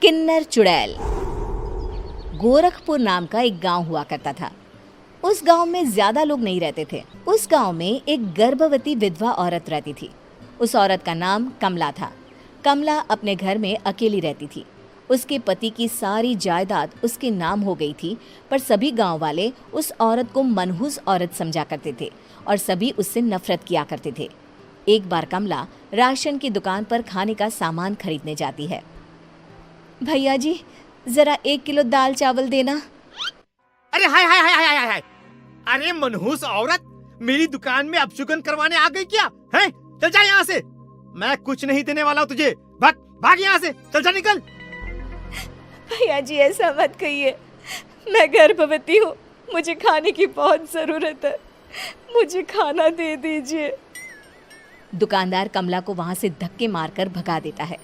किन्नर चुड़ैल। गोरखपुर नाम का एक गांव हुआ करता था। उस गांव में ज्यादा लोग नहीं रहते थे। उस गांव में एक गर्भवती विधवा औरत रहती थी। उस औरत का नाम कमला था। कमला अपने घर में अकेली रहती थी। उसके पति की सारी जायदाद उसके नाम हो गई थी, पर सभी गांव वाले उस औरत को मनहूस औरत समझा करते थे और सभी उससे नफरत किया करते थे। एक बार कमला राशन की दुकान पर खाने का सामान खरीदने जाती है। भैया जी, जरा 1 किलो दाल चावल देना। अरे हाय हाय हाय हाय हाय! अरे मनहूस औरत, मेरी दुकान में अपशुगन करवाने आ गई क्या? हैं? चल जा यहाँ से। मैं कुछ नहीं देने वाला हूँ तुझे। भाग भाग यहाँ से, चल जा, निकल। भैया जी, ऐसा मत कहिए। मैं गर्भवती हूँ, मुझे खाने की बहुत जरूरत है। मुझे खाना दे दीजिए। दुकानदार कमला को वहां से धक्के मारकर भगा देता है।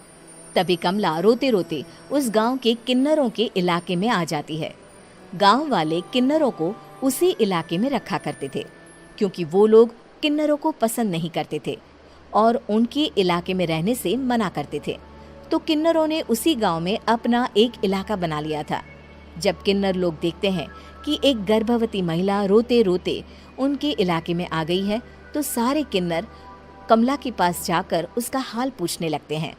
तभी कमला रोते रोते उस गांव के किन्नरों के इलाके में आ जाती है। गांव वाले किन्नरों को उसी इलाके में रखा करते थे, क्योंकि वो लोग किन्नरों को पसंद नहीं करते थे और उनके इलाके में रहने से मना करते थे। तो किन्नरों ने उसी गांव में अपना एक इलाका बना लिया था। जब किन्नर लोग देखते हैं कि एक गर्भवती महिला रोते रोते उनके इलाके में आ गई है, तो सारे किन्नर कमला के पास जाकर उसका हाल पूछने लगते हैं।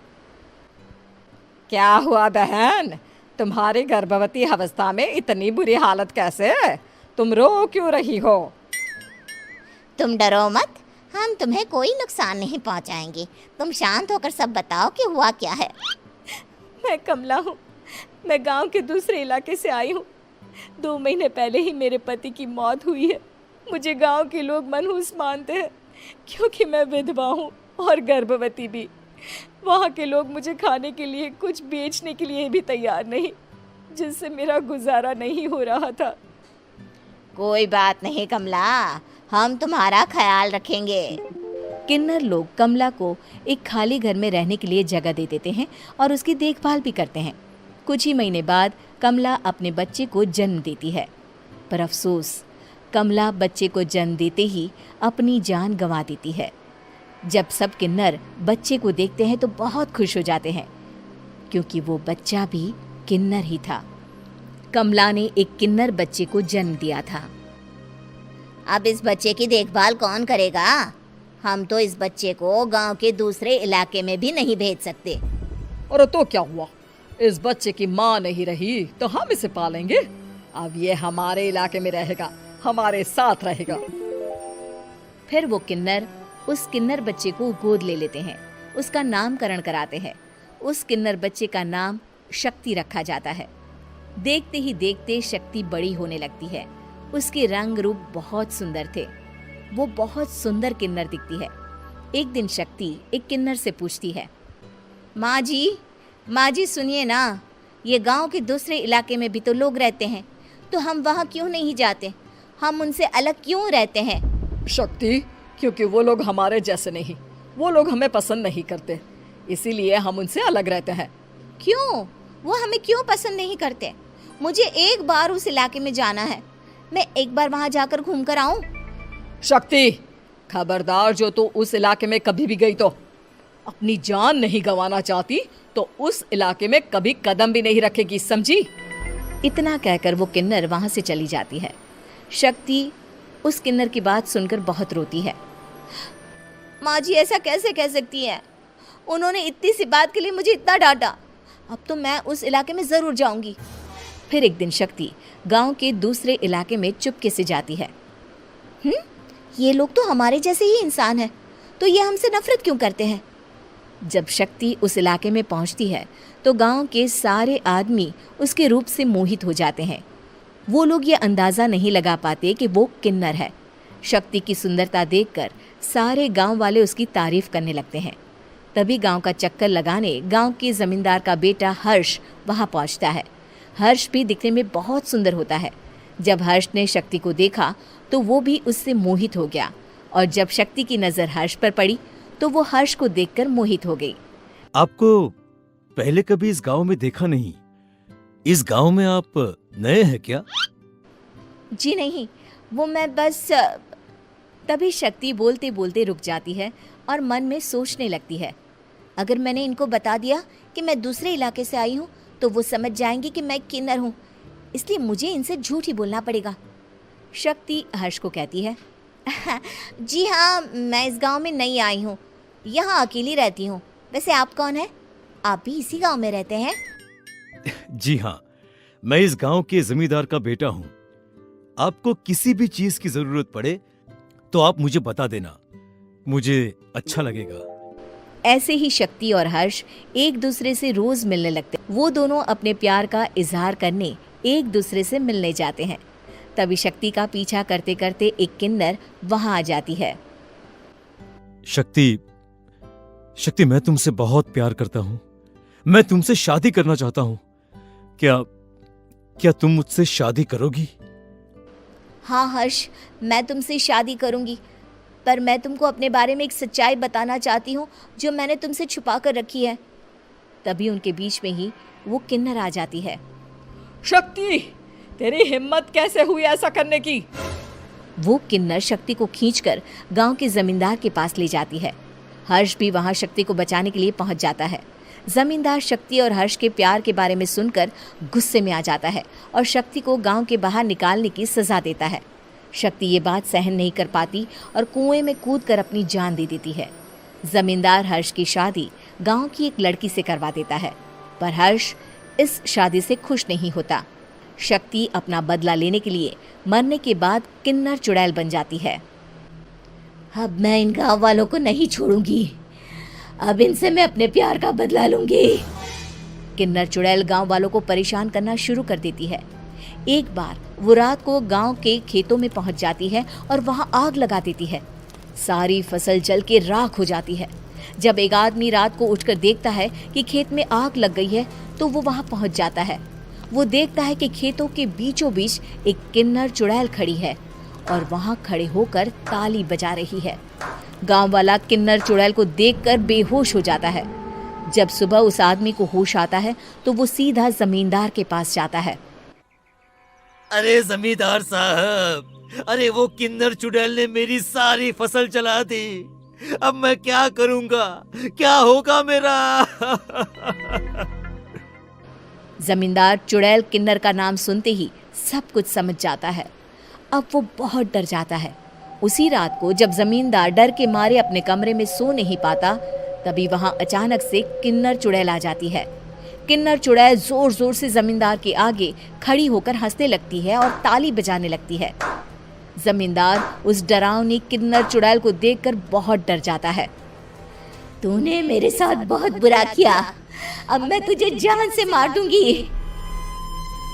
क्या हुआ बहन, तुम्हारी गर्भवती अवस्था में इतनी बुरी हालत कैसे? तुम रो क्यों रही हो? तुम डरो मत, हम तुम्हें कोई नुकसान नहीं पहुंचाएंगे। तुम शांत होकर सब बताओ कि हुआ क्या है। मैं कमला हूँ। मैं गांव के दूसरे इलाके से आई हूँ। 2 महीने पहले ही मेरे पति की मौत हुई है। मुझे गांव के लोग मनहूस मानते हैं, क्योंकि मैं विधवा हूँ और गर्भवती भी। वहाँ के लोग मुझे खाने के लिए कुछ बेचने के लिए भी तैयार नहीं, जिससे मेरा गुजारा नहीं हो रहा था। कोई बात नहीं कमला, हम तुम्हारा ख्याल रखेंगे। किन्नर लोग कमला को एक खाली घर में रहने के लिए जगह दे देते हैं और उसकी देखभाल भी करते हैं। कुछ ही महीने बाद कमला अपने बच्चे को जन्म देती है, पर अफसोस, कमला बच्चे को जन्म देते ही अपनी जान गंवा देती है। जब सब किन्नर बच्चे को देखते हैं तो बहुत खुश हो जाते हैं, क्योंकि वो बच्चा भी किन्नर ही था। कमला ने एक किन्नर बच्चे को जन्म दिया था। अब इस बच्चे की देखभाल कौन करेगा? हम तो इस बच्चे को गांव के दूसरे इलाके में भी नहीं भेज सकते। और तो क्या हुआ, इस बच्चे की माँ नहीं रही तो हम इसे पालेंगे। अब ये हमारे इलाके में रहेगा, हमारे साथ रहेगा। फिर वो किन्नर उस किन्नर बच्चे को गोद ले लेते हैं, उसका नामकरण कराते हैं। उस किन्नर बच्चे का नाम शक्ति रखा जाता है। देखते ही देखते शक्ति बड़ी होने लगती है। उसके रंग रूप बहुत सुंदर थे। वो बहुत सुंदर किन्नर दिखती है। एक दिन शक्ति एक किन्नर से पूछती है, माँ जी सुनिए ना, ये गांव के दूसरे इलाके में भी तो लोग रहते हैं, तो हम वहाँ क्यों नहीं जाते? हम उनसे अलग क्यों रहते हैं? शक्ति, क्योंकि वो लोग हमारे जैसे नहीं, वो लोग हमें पसंद नहीं करते, इसीलिए हम उनसे अलग रहते हैं। क्यों? वो हमें क्यों पसंद नहीं करते? मुझे एक बार उस इलाके में जाना है। मैं एक बार वहाँ जाकर घूम कर आऊँ। शक्ति, खबरदार, जो तू उस इलाके में कभी भी गई तो अपनी जान नहीं गंवाना चाहती तो उस इलाके में कभी कदम भी नहीं रखेगी, समझी? इतना कहकर वो किन्नर वहाँ से चली जाती है। शक्ति उस किन्नर की बात सुनकर बहुत रोती है। माँ जी, ऐसा कैसे कह सकती हैं? उन्होंने इतनी सी बात के लिए मुझे इतना डांटा। अब तो मैं उस इलाके में ज़रूर जाऊंगी। फिर एक दिन शक्ति गांव के दूसरे इलाके में चुपके से जाती है। ये लोग तो हमारे जैसे ही इंसान हैं, तो ये हमसे नफरत क्यों करते हैं? जब शक्ति उस इलाके में पहुंचती है तो गांव के सारे आदमी उसके रूप से मोहित हो जाते हैं। वो लोग ये अंदाज़ा नहीं लगा पाते कि वो किन्नर है। शक्ति की सुंदरता देखकर सारे गांव वाले उसकी तारीफ करने लगते हैं। तभी गांव का चक्कर लगाने गांव के जमींदार का बेटा हर्ष वहां पहुंचता है। हर्ष भी दिखने में बहुत सुंदर होता है। जब हर्ष ने शक्ति को देखा तो वो भी उससे मोहित हो गया, और जब शक्ति की नज़र हर्ष पर पड़ी तो वो हर्ष को देखकर मोहित हो गई। आपको पहले कभी इस गांव में देखा नहीं। इस गांव में आप नए हैं क्या? जी नहीं, वो मैं बस। तभी शक्ति बोलते बोलते रुक जाती है और मन में सोचने लगती है, अगर मैंने इनको बता दिया कि मैं दूसरे इलाके से आई हूँ तो वो समझ जाएंगे कि मैं किन्नर हूँ, इसलिए मुझे इनसे झूठ ही बोलना पड़ेगा। शक्ति हर्ष को कहती है, जी हाँ, मैं इस गांव में नई आई हूँ, यहाँ अकेली रहती हूँ। वैसे आप कौन है? आप भी इसी गांव में रहते हैं? जी हाँ, मैं इस गांव के जमींदार का बेटा हूँ। आपको किसी भी चीज की जरूरत पड़े तो आप मुझे बता देना, मुझे अच्छा लगेगा। ऐसे ही शक्ति और हर्ष एक दूसरे से रोज मिलने लगते। वो दोनों अपने प्यार का इजहार करने एक दूसरे से मिलने जाते हैं। तभी शक्ति का पीछा करते करते एक किन्नर वहां आ जाती है। शक्ति, मैं तुमसे बहुत प्यार करता हूँ। मैं तुमसे शादी करना चाहता हूँ। क्या तुम मुझसे शादी करोगी? हाँ हर्ष, मैं तुमसे शादी करूँगी, पर मैं तुमको अपने बारे में एक सच्चाई बताना चाहती हूँ जो मैंने तुमसे छुपा कर रखी है। तभी उनके बीच में ही वो किन्नर आ जाती है। शक्ति, तेरी हिम्मत कैसे हुई ऐसा करने की? वो किन्नर शक्ति को खींचकर गांव के जमींदार के पास ले जाती है। हर्ष भी वहां शक्ति को बचाने के लिए पहुंच जाता है। जमींदार शक्ति और हर्ष के प्यार के बारे में सुनकर गुस्से में आ जाता है और शक्ति को गांव के बाहर निकालने की सजा देता है। शक्ति ये बात सहन नहीं कर पाती और कुएं में कूदकर अपनी जान दे देती है। जमींदार हर्ष की शादी गांव की एक लड़की से करवा देता है, पर हर्ष इस शादी से खुश नहीं होता। शक्ति अपना बदला लेने के लिए मरने के बाद किन्नर चुड़ैल बन जाती है। अब मैं इन गाँव वालों को नहीं छोड़ूंगी, अब इनसे मैं अपने प्यार का बदला लूंगी। किन्नर चुड़ैल गांव वालों को परेशान करना शुरू कर देती है। एक बार वो रात को गांव के खेतों में पहुंच जाती है और वहां आग लगा देती है। सारी फसल जल के राख हो जाती है। जब एक आदमी रात को उठकर देखता है कि खेत में आग लग गई है तो वो वहां पहुंच जाता है। वो देखता है कि खेतों के बीचों बीच एक किन्नर चुड़ैल खड़ी है और वहां खड़े होकर ताली बजा रही है। गांव वाला किन्नर चुड़ैल को देखकर बेहोश हो जाता है। जब सुबह उस आदमी को होश आता है तो वो सीधा जमींदार के पास जाता है। अरे जमींदार साहब, अरे वो किन्नर चुड़ैल ने मेरी सारी फसल जला दी। अब मैं क्या करूंगा? क्या होगा मेरा? जमींदार चुड़ैल किन्नर का नाम सुनते ही सब कुछ समझ जाता है। अब वो बहुत डर जाता है। उसी रात को जब जमींदार डर के मारे अपने कमरे में सो नहीं पाता, तभी वहां अचानक से किन्नर चुड़ैल आ जाती है। किन्नर चुड़ैल जोर जोर से जमींदार के आगे खड़ी होकर हंसने लगती है और ताली बजाने लगती है। जमींदार उस डरावनी किन्नर चुड़ैल को देखकर बहुत डर जाता है। तूने मेरे साथ बहुत बुरा किया, अब मैं तुझे जान से मार दूंगी।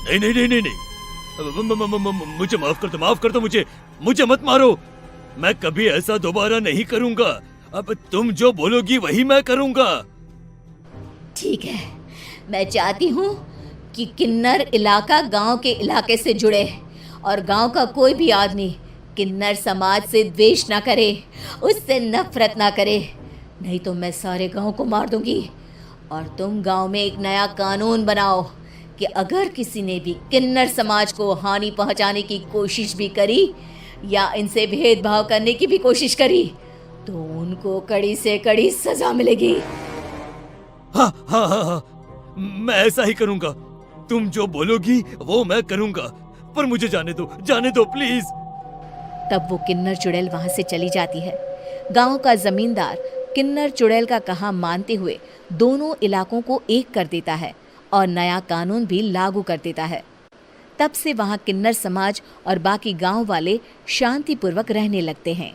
नहीं नहीं नहीं नहीं नहीं, मुझे माफ कर दो, मुझे मत मारो। मैं कभी ऐसा दोबारा नहीं करूंगा। अब तुम जो बोलोगी वही मैं करूंगा। ठीक है, मैं चाहती हूँ कि किन्नर इलाका गांव के इलाके से जुड़े और गांव का कोई भी आदमी किन्नर समाज से द्वेष ना करे, उससे नफरत ना करे, नहीं तो मैं सारे गांव को मार दूंगी। और तुम गांव में एक नया कानून बनाओ कि अगर किसी ने भी किन्नर समाज को हानि पहुंचाने की कोशिश भी करी या इनसे भेदभाव करने की भी कोशिश करी तो उनको कड़ी से कड़ी सजा मिलेगी। हाँ हाँ हाँ हाँ, मैं ऐसा ही करूंगा। तुम जो बोलोगी वो मैं करूंगा, पर मुझे जाने दो प्लीज। तब वो किन्नर चुड़ैल वहां से चली जाती है। गांव का जमींदार किन्नर चुड़ैल का कहा मानते हुए दोनों इलाकों को एक कर देता है और नया कानून भी लागू कर देता है। तब से वहां किन्नर समाज और बाकी गांव वाले शांतिपूर्वक रहने लगते हैं।